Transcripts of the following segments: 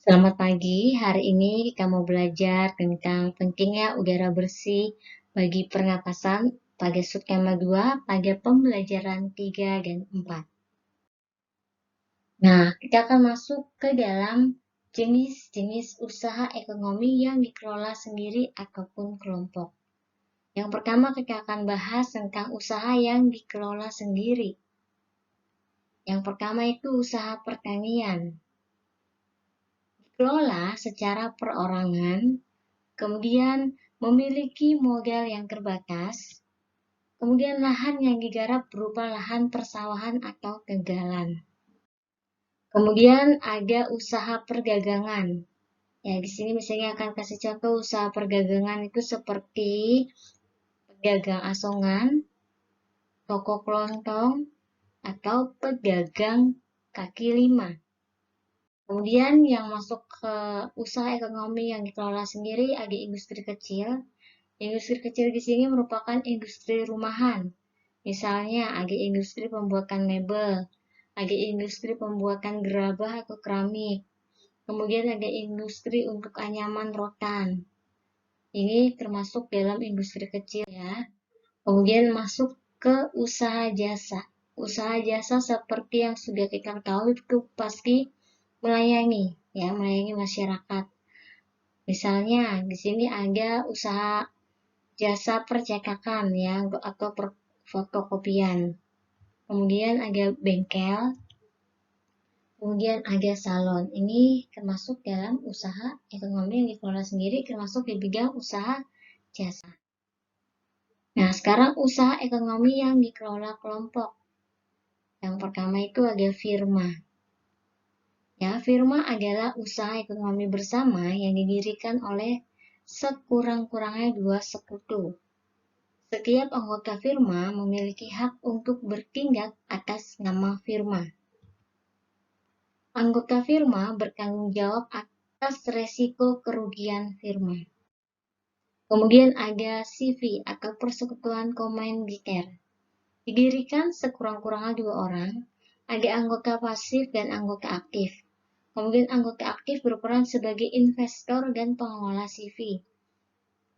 Selamat pagi, hari ini kita mau belajar tentang pentingnya udara bersih bagi pernapasan pada subtema 2 pada pembelajaran 3 dan 4. Nah, kita akan masuk ke dalam jenis-jenis usaha ekonomi yang dikelola sendiri ataupun kelompok. Yang pertama kita akan bahas tentang usaha yang dikelola sendiri. Yang pertama itu usaha pertanian. Dikelola secara perorangan, kemudian memiliki modal yang terbatas, kemudian lahan yang digarap berupa lahan persawahan atau tegalan. Kemudian ada usaha perdagangan. Ya, di sini misalnya akan kasih contoh usaha perdagangan itu seperti pedagang asongan, toko kelontong, atau pedagang kaki lima. Kemudian yang masuk ke usaha ekonomi yang dikelola sendiri ada industri kecil. Industri kecil di sini merupakan industri rumahan. Misalnya ada industri pembuatan mebel, ada industri pembuatan gerabah atau keramik, kemudian ada industri untuk anyaman rotan. Ini termasuk dalam industri kecil ya. Kemudian masuk ke usaha jasa. Usaha jasa seperti yang sudah kita tahu itu pasti melayani masyarakat. Misalnya di sini ada usaha jasa percetakan ya atau fotokopian. Kemudian ada bengkel, kemudian ada salon. Ini termasuk dalam usaha ekonomi yang dikelola sendiri, termasuk di bidang usaha jasa. Nah, sekarang usaha ekonomi yang dikelola kelompok. Yang pertama itu ada firma. Ya, firma adalah usaha ekonomi bersama yang didirikan oleh sekurang-kurangnya 2 sekutu. Setiap anggota firma memiliki hak untuk bertindak atas nama firma. Anggota firma bertanggung jawab atas resiko kerugian firma. Kemudian ada CV atau Persekutuan Komanditer. Didirikan sekurang-kurangnya 2 orang, ada anggota pasif dan anggota aktif. Kemudian anggota aktif berperan sebagai investor dan pengelola CV.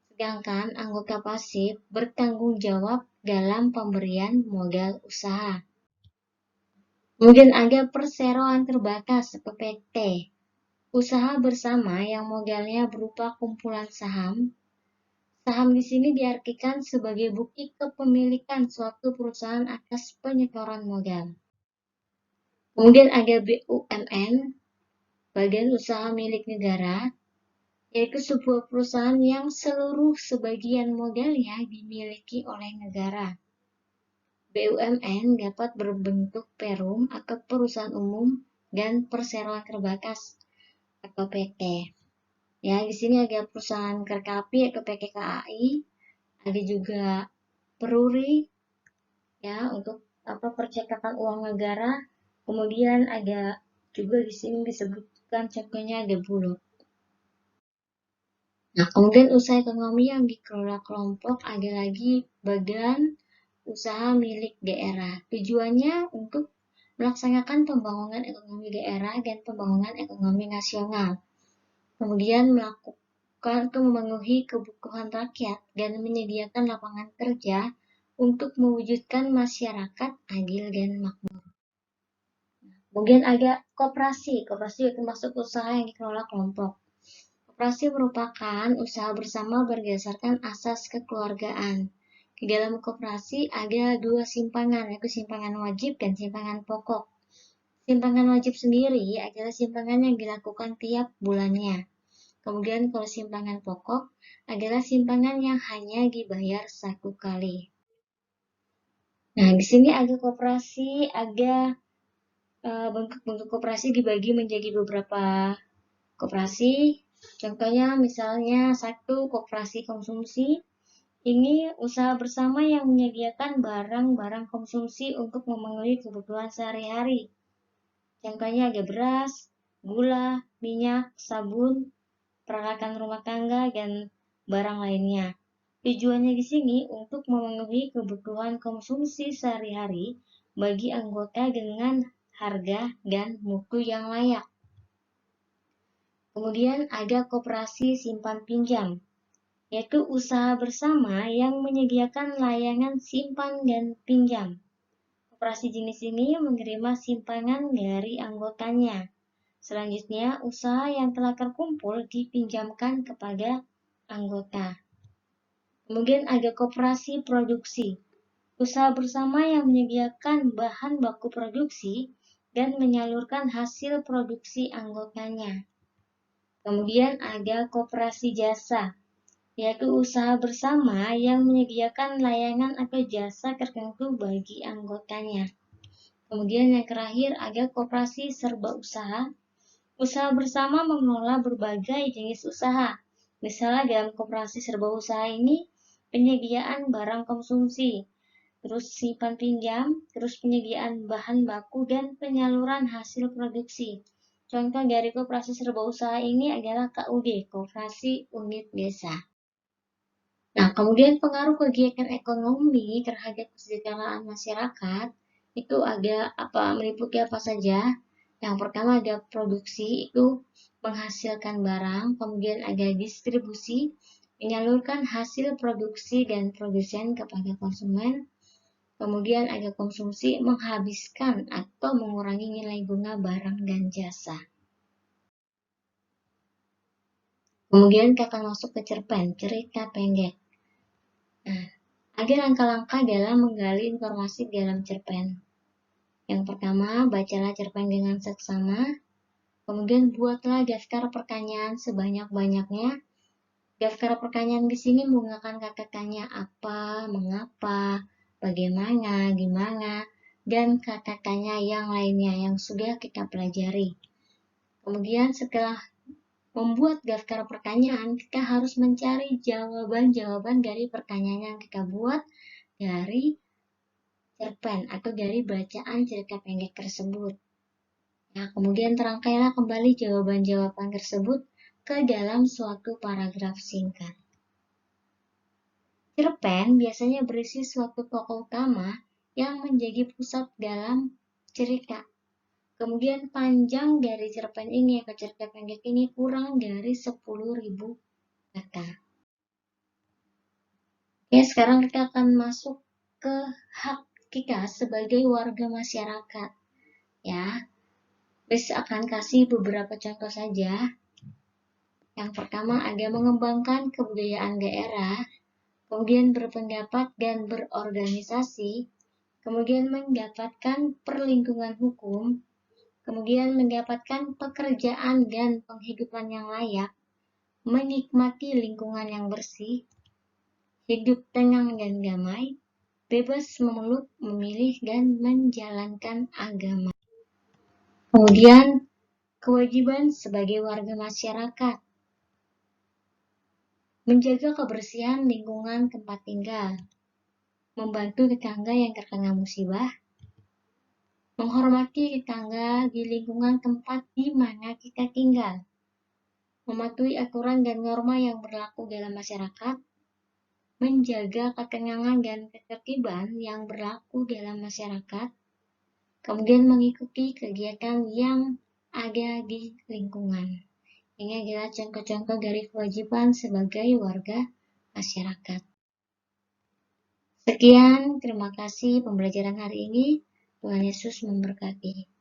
Sedangkan anggota pasif bertanggung jawab dalam pemberian modal usaha. Kemudian ada perseroan terbatas atau PT. Usaha bersama yang modalnya berupa kumpulan saham. Saham di sini diartikan sebagai bukti kepemilikan suatu perusahaan atas penyetoran modal. Kemudian ada BUMN, Badan Usaha Milik Negara, yaitu sebuah perusahaan yang seluruh sebagian modalnya dimiliki oleh negara. BUMN dapat berbentuk perum atau perusahaan umum dan perseroan terbatas atau PT. Ya, di sini ada perusahaan kereta api atau PT KAI, ada juga Peruri ya untuk percetakan uang negara. Kemudian ada juga di sini disebutkan contohnya ada Bulog. Nah, kemudian usaha ekonomi yang dikelola kelompok ada lagi badan usaha milik daerah. Tujuannya untuk melaksanakan pembangunan ekonomi daerah dan pembangunan ekonomi nasional. Kemudian melakukan atau memenuhi kebutuhan rakyat dan menyediakan lapangan kerja untuk mewujudkan masyarakat adil dan makmur. Kemudian ada koperasi. Koperasi itu termasuk usaha yang dikelola kelompok. Koperasi merupakan usaha bersama berdasarkan asas kekeluargaan. Di dalam koperasi ada 2 simpangan, yaitu simpangan wajib dan simpangan pokok. Simpangan wajib sendiri adalah simpangan yang dilakukan tiap bulannya. Kemudian kalau simpangan pokok adalah simpangan yang hanya dibayar 1 kali. Nah, di sini ada koperasi, ada bentuk-bentuk koperasi dibagi menjadi beberapa koperasi. Contohnya misalnya 1 koperasi konsumsi. Ini usaha bersama yang menyediakan barang-barang konsumsi untuk memenuhi kebutuhan sehari-hari. Contohnya ada beras, gula, minyak, sabun, peralatan rumah tangga, dan barang lainnya. Tujuannya di sini untuk memenuhi kebutuhan konsumsi sehari-hari bagi anggota dengan harga dan mutu yang layak. Kemudian ada koperasi simpan pinjam, yaitu usaha bersama yang menyediakan layanan simpan dan pinjam. Koperasi jenis ini menerima simpanan dari anggotanya. Selanjutnya, usaha yang telah terkumpul dipinjamkan kepada anggota. Kemudian ada koperasi produksi, usaha bersama yang menyediakan bahan baku produksi dan menyalurkan hasil produksi anggotanya. Kemudian ada koperasi jasa, yaitu usaha bersama yang menyediakan layanan atau jasa tertentu bagi anggotanya. Kemudian yang terakhir ada koperasi serba usaha. Usaha bersama mengelola berbagai jenis usaha. Misalnya dalam koperasi serba usaha ini, penyediaan barang konsumsi, terus simpan pinjam, terus penyediaan bahan baku, dan penyaluran hasil produksi. Contoh dari koperasi serba usaha ini adalah KUD, Koperasi Unit Desa. Nah, kemudian pengaruh kegiatan ekonomi terhadap kesejahteraan masyarakat itu ada meliputi apa saja? Yang pertama ada produksi, itu menghasilkan barang, kemudian ada distribusi, menyalurkan hasil produksi dan produsen kepada konsumen, kemudian ada konsumsi, menghabiskan atau mengurangi nilai guna barang dan jasa. Kemudian kita akan masuk ke cerpen, cerita pendek. Nah, ada langkah-langkah dalam menggali informasi dalam cerpen. Yang pertama, bacalah cerpen dengan seksama. Kemudian buatlah daftar pertanyaan sebanyak-banyaknya. Daftar pertanyaan di sini menggunakan kata tanya apa, mengapa, bagaimana, gimana, dan kata tanya yang lainnya yang sudah kita pelajari. Kemudian setelah membuat daftar pertanyaan, kita harus mencari jawaban-jawaban dari pertanyaan yang kita buat dari cerpen atau dari bacaan cerita pendek tersebut. Nah, kemudian terangkailah kembali jawaban-jawaban tersebut ke dalam suatu paragraf singkat. Cerpen biasanya berisi suatu tokoh utama yang menjadi pusat dalam cerita. Kemudian panjang dari cerpen ini atau cerita pendek ini kurang dari 10.000 kata. Oke, sekarang kita akan masuk ke hak kita sebagai warga masyarakat. Ya, akan kasih beberapa contoh saja. Yang pertama ada mengembangkan kebudayaan daerah, kemudian berpendapat dan berorganisasi, kemudian mendapatkan perlindungan hukum, kemudian mendapatkan pekerjaan dan penghidupan yang layak, menikmati lingkungan yang bersih, hidup tenang dan damai, bebas memeluk, memilih, dan menjalankan agama. Kemudian, kewajiban sebagai warga masyarakat. Menjaga kebersihan lingkungan tempat tinggal. Membantu tetangga yang terkena musibah. Menghormati tetangga di lingkungan tempat di mana kita tinggal. Mematuhi aturan dan norma yang berlaku dalam masyarakat. Menjaga ketenangan dan ketertiban yang berlaku dalam masyarakat. Kemudian mengikuti kegiatan yang ada di lingkungan. Ini adalah contoh-contoh dari kewajiban sebagai warga masyarakat. Sekian, terima kasih pembelajaran hari ini. Tuhan Yesus memberkati.